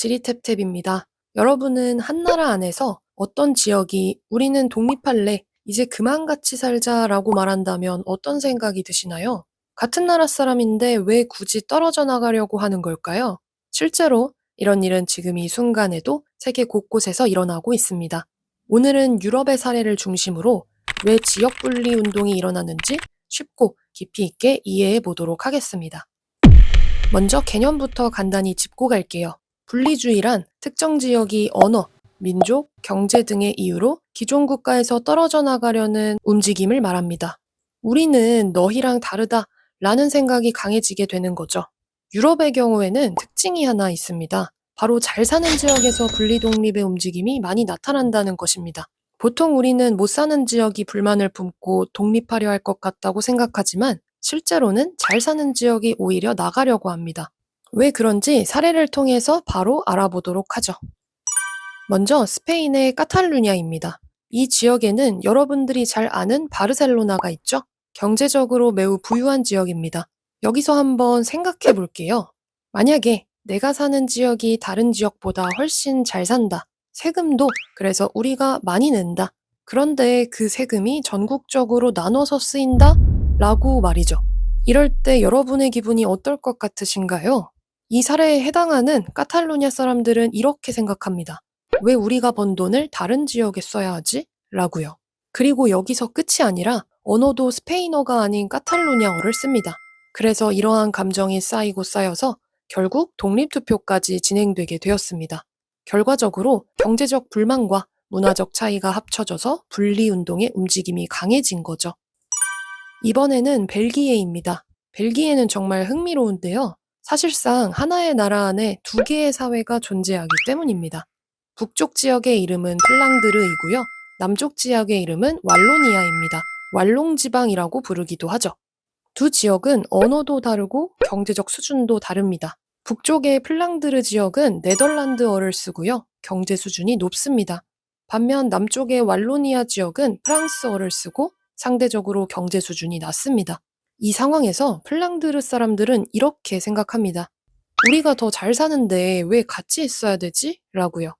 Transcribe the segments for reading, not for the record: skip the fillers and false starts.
지리탭탭입니다. 여러분은 한나라 안에서 어떤 지역이 "우리는 독립할래. 이제 그만 같이 살자."라고 말한다면 어떤 생각이 드시나요? 같은 나라 사람인데 왜 굳이 떨어져 나가려고 하는 걸까요? 실제로 이런 일은 지금 이 순간에도 세계 곳곳에서 일어나고 있습니다. 오늘은 유럽의 사례를 중심으로 왜 지역 분리 운동이 일어나는지 쉽고 깊이 있게 이해해 보도록 하겠습니다. 먼저 개념부터 간단히 짚고 갈게요. 분리주의란 특정 지역이 언어, 민족, 경제 등의 이유로 기존 국가에서 떨어져 나가려는 움직임을 말합니다. 우리는 너희랑 다르다 라는 생각이 강해지게 되는 거죠. 유럽의 경우에는 특징이 하나 있습니다. 바로 잘 사는 지역에서 분리 독립의 움직임이 많이 나타난다는 것입니다. 보통 우리는 못 사는 지역이 불만을 품고 독립하려 할 것 같다고 생각하지만 실제로는 잘 사는 지역이 오히려 나가려고 합니다. 왜 그런지 사례를 통해서 바로 알아보도록 하죠. 먼저 스페인의 카탈루냐입니다. 이 지역에는 여러분들이 잘 아는 바르셀로나가 있죠? 경제적으로 매우 부유한 지역입니다. 여기서 한번 생각해 볼게요. 만약에 내가 사는 지역이 다른 지역보다 훨씬 잘 산다. 세금도 그래서 우리가 많이 낸다. 그런데 그 세금이 전국적으로 나눠서 쓰인다? 라고 말이죠. 이럴 때 여러분의 기분이 어떨 것 같으신가요? 이 사례에 해당하는 카탈루냐 사람들은 이렇게 생각합니다. 왜 우리가 번 돈을 다른 지역에 써야 하지? 라고요. 그리고 여기서 끝이 아니라 언어도 스페인어가 아닌 카탈루냐어를 씁니다. 그래서 이러한 감정이 쌓이고 쌓여서 결국 독립투표까지 진행되게 되었습니다. 결과적으로 경제적 불만과 문화적 차이가 합쳐져서 분리운동의 움직임이 강해진 거죠. 이번에는 벨기에입니다. 벨기에는 정말 흥미로운데요. 사실상 하나의 나라 안에 두 개의 사회가 존재하기 때문입니다. 북쪽 지역의 이름은 플랑드르이고요. 남쪽 지역의 이름은 왈로니아입니다. 왈롱지방이라고 부르기도 하죠. 두 지역은 언어도 다르고 경제적 수준도 다릅니다. 북쪽의 플랑드르 지역은 네덜란드어를 쓰고요. 경제 수준이 높습니다. 반면 남쪽의 왈로니아 지역은 프랑스어를 쓰고 상대적으로 경제 수준이 낮습니다. 이 상황에서 플랑드르 사람들은 이렇게 생각합니다. 우리가 더 잘 사는데 왜 같이 있어야 되지? 라고요.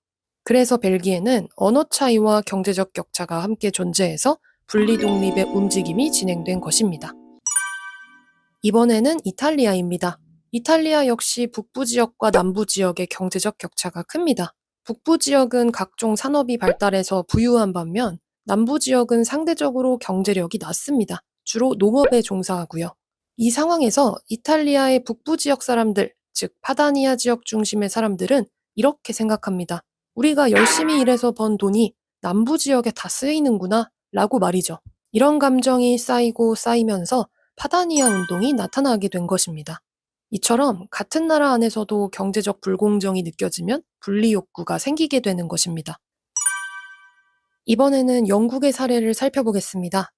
그래서 벨기에는 언어 차이와 경제적 격차가 함께 존재해서 분리 독립의 움직임이 진행된 것입니다. 이번에는 이탈리아입니다. 이탈리아 역시 북부 지역과 남부 지역의 경제적 격차가 큽니다. 북부 지역은 각종 산업이 발달해서 부유한 반면 남부 지역은 상대적으로 경제력이 낮습니다. 주로 농업에 종사하고요. 이 상황에서 이탈리아의 북부 지역 사람들, 즉 파다니아 지역 중심의 사람들은 이렇게 생각합니다. 우리가 열심히 일해서 번 돈이 남부 지역에 다 쓰이는구나 라고 말이죠. 이런 감정이 쌓이고 쌓이면서 파다니아 운동이 나타나게 된 것입니다. 이처럼 같은 나라 안에서도 경제적 불공정이 느껴지면 분리 욕구가 생기게 되는 것입니다. 이번에는 영국의 사례를 살펴보겠습니다.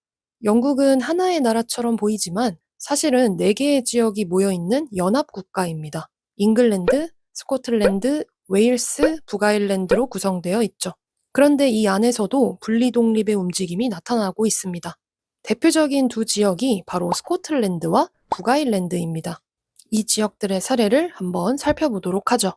영국은 하나의 나라처럼 보이지만 사실은 4개의 지역이 모여있는 연합국가입니다. 잉글랜드, 스코틀랜드, 웨일스, 북아일랜드로 구성되어 있죠. 그런데 이 안에서도 분리 독립의 움직임이 나타나고 있습니다. 대표적인 두 지역이 바로 스코틀랜드와 북아일랜드입니다. 이 지역들의 사례를 한번 살펴보도록 하죠.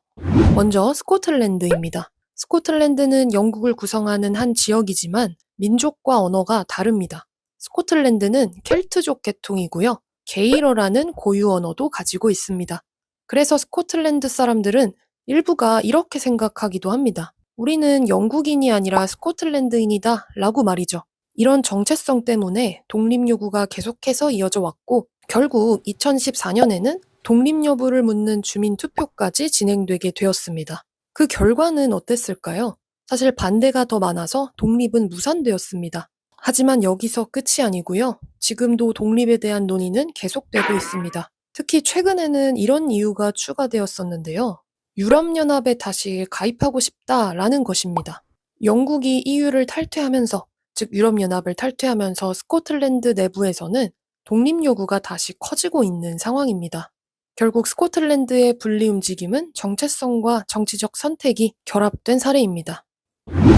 먼저 스코틀랜드입니다. 스코틀랜드는 영국을 구성하는 한 지역이지만 민족과 언어가 다릅니다. 스코틀랜드는 켈트족 계통이고요. 게일어라는 고유 언어도 가지고 있습니다. 그래서 스코틀랜드 사람들은 일부가 이렇게 생각하기도 합니다. 우리는 영국인이 아니라 스코틀랜드인이다 라고 말이죠. 이런 정체성 때문에 독립 요구가 계속해서 이어져 왔고 결국 2014년에는 독립 여부를 묻는 주민 투표까지 진행되게 되었습니다. 그 결과는 어땠을까요? 사실 반대가 더 많아서 독립은 무산되었습니다. 하지만 여기서 끝이 아니고요. 지금도 독립에 대한 논의는 계속되고 있습니다. 특히 최근에는 이런 이유가 추가되었었는데요. 유럽연합에 다시 가입하고 싶다라는 것입니다. 영국이 EU를 탈퇴하면서, 즉 유럽연합을 탈퇴하면서 스코틀랜드 내부에서는 독립 요구가 다시 커지고 있는 상황입니다. 결국 스코틀랜드의 분리 움직임은 정체성과 정치적 선택이 결합된 사례입니다.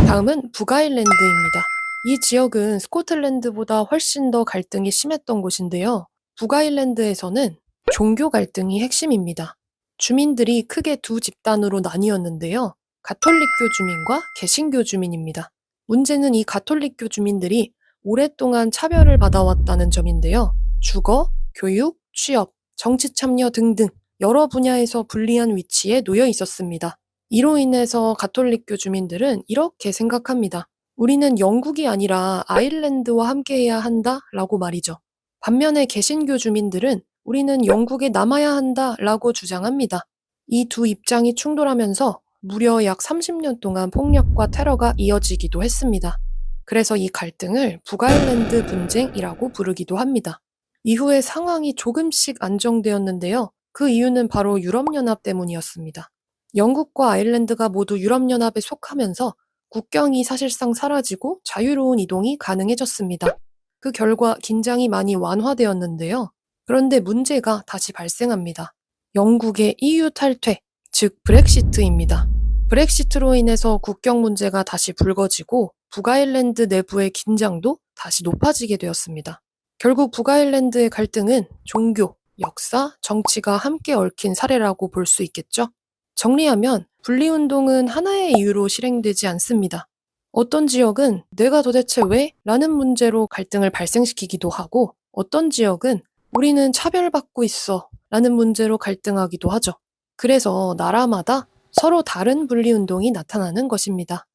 다음은 북아일랜드입니다. 이 지역은 스코틀랜드보다 훨씬 더 갈등이 심했던 곳인데요. 북아일랜드에서는 종교 갈등이 핵심입니다. 주민들이 크게 두 집단으로 나뉘었는데요. 가톨릭교 주민과 개신교 주민입니다. 문제는 이 가톨릭교 주민들이 오랫동안 차별을 받아왔다는 점인데요. 주거, 교육, 취업, 정치 참여 등등 여러 분야에서 불리한 위치에 놓여 있었습니다. 이로 인해서 가톨릭교 주민들은 이렇게 생각합니다. 우리는 영국이 아니라 아일랜드와 함께해야 한다라고 말이죠. 반면에 개신교 주민들은 우리는 영국에 남아야 한다라고 주장합니다. 이 두 입장이 충돌하면서 무려 약 30년 동안 폭력과 테러가 이어지기도 했습니다. 그래서 이 갈등을 북아일랜드 분쟁이라고 부르기도 합니다. 이후에 상황이 조금씩 안정되었는데요. 그 이유는 바로 유럽연합 때문이었습니다. 영국과 아일랜드가 모두 유럽연합에 속하면서 국경이 사실상 사라지고 자유로운 이동이 가능해졌습니다. 그 결과 긴장이 많이 완화되었는데요. 그런데 문제가 다시 발생합니다. 영국의 EU 탈퇴, 즉 브렉시트입니다. 브렉시트로 인해서 국경 문제가 다시 불거지고 북아일랜드 내부의 긴장도 다시 높아지게 되었습니다. 결국 북아일랜드의 갈등은 종교, 역사, 정치가 함께 얽힌 사례라고 볼 수 있겠죠? 정리하면 분리운동은 하나의 이유로 실행되지 않습니다. 어떤 지역은 내가 도대체 왜? 라는 문제로 갈등을 발생시키기도 하고 어떤 지역은 우리는 차별받고 있어 라는 문제로 갈등하기도 하죠. 그래서 나라마다 서로 다른 분리운동이 나타나는 것입니다.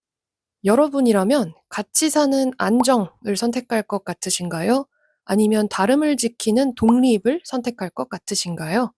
여러분이라면 같이 사는 안정을 선택할 것 같으신가요? 아니면 다름을 지키는 독립을 선택할 것 같으신가요?